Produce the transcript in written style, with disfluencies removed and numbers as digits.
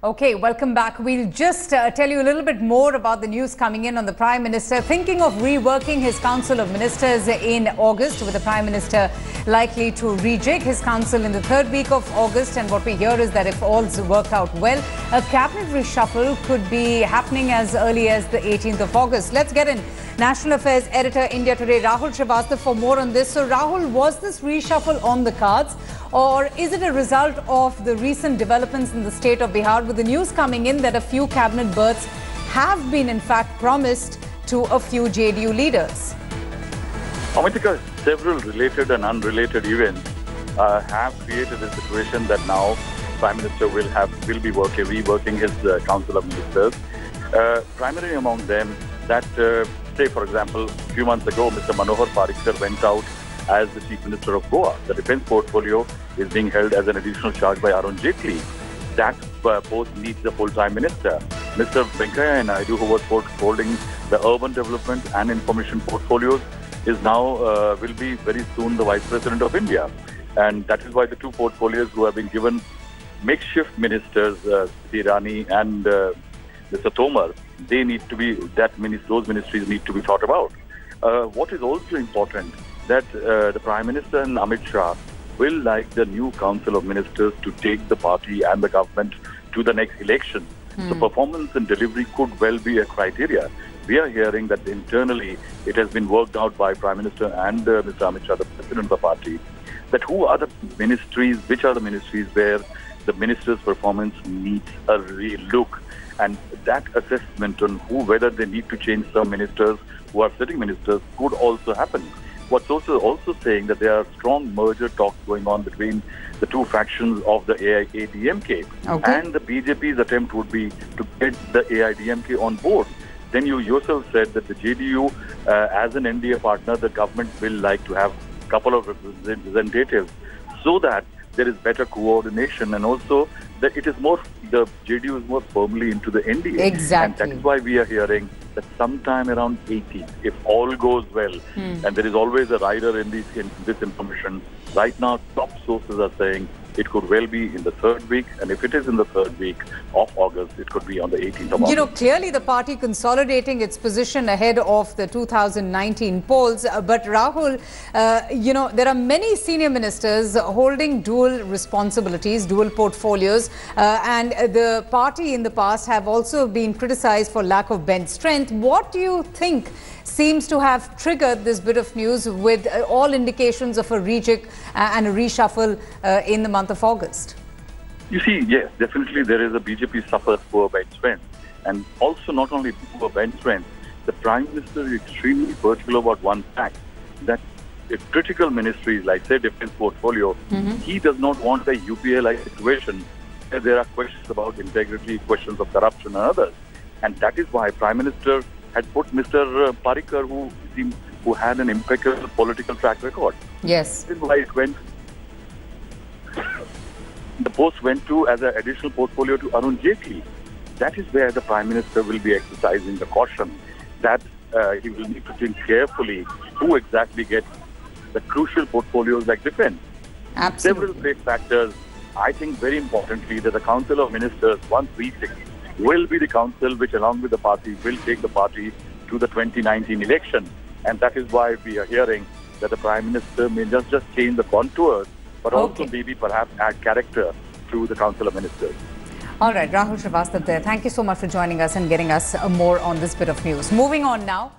Okay, welcome back. We'll just tell you a little bit more about the news coming in on the Prime Minister thinking of reworking his Council of Ministers in August, with the Prime Minister likely to rejig his council in the third week of August. And what we hear is that if all's worked out well, a cabinet reshuffle could be happening as early as the 18th of August. Let's get in. National Affairs Editor, India Today, Rahul Srivastava, for more on this. So, Rahul, was this reshuffle on the cards, or is it a result of the recent developments in the state of Bihar, with the news coming in that a few cabinet berths have been in fact promised to a few JDU leaders? Amitika, several related and unrelated events have created a situation that now Prime Minister will be reworking his Council of Ministers. Primarily among them, that say for example, a few months ago, Mr. Manohar Parrikar went out as the Chief Minister of Goa. The defence portfolio is being held as an additional charge by Arun Jaitley. That post needs a full-time minister. Mr. Venkaiah Naidu, who was holding the urban development and information portfolios, is now will be very soon the Vice President of India. And that is why the two portfolios who have been given makeshift ministers, Irani and Mr. Tomar, they need to be, those ministries need to be thought about. What is also important, that the Prime Minister and Amit Shah will like the new Council of Ministers to take the party and the government to the next election. So performance and delivery could well be a criteria. We are hearing that internally it has been worked out by Prime Minister and Mr. Amit Shah, the President of the party, that who are the ministries, which are the ministries where the minister's performance needs a real look. And that assessment on whether they need to change some ministers who are sitting ministers could also happen. What's also saying that there are strong merger talks going on between the two factions of the AIADMK. Okay. And the BJP's attempt would be to get the AIADMK on board. Then you yourself said that the JDU, as an NDA partner, the government will like to have a couple of representatives so that there is better coordination, and also that it is more, the JDU is more firmly into the NDA. Exactly. And that is why we are hearing that sometime around 80, if all goes well, and there is always a rider in this information, right now top sources are saying it could well be in the third week, and if it is in the third week of August, it could be on the 18th of August. You know, clearly the party consolidating its position ahead of the 2019 polls. But Rahul, you know, there are many senior ministers holding dual responsibilities, dual portfolios, and the party in the past have also been criticized for lack of bench strength. What do you think seems to have triggered this bit of news, with all indications of a rejig and a reshuffle in the month of August? You see, yes, definitely there is a BJP suffers poor bench strength. And also not only poor bench strength, the Prime Minister is extremely particular about one fact, that critical ministries like, say, defense portfolio, he does not want a UPA-like situation where there are questions about integrity, questions of corruption and others. And that is why Prime Minister had put Mr. Parrikar, who had an impeccable political track record. Yes. This is why it went. The post went to as an additional portfolio to Arun Jaitley. That is where the Prime Minister will be exercising the caution that he will need to think carefully who exactly gets the crucial portfolios like defense. Absolutely. Several great factors. I think very importantly that the Council of Ministers, once reaching, will be the council which, along with the party, will take the party to the 2019 election. And that is why we are hearing that the Prime Minister may just change the contours, but also maybe perhaps add character to the Council of Ministers. All right, Rahul Srivastava there. Thank you so much for joining us and getting us more on this bit of news. Moving on now.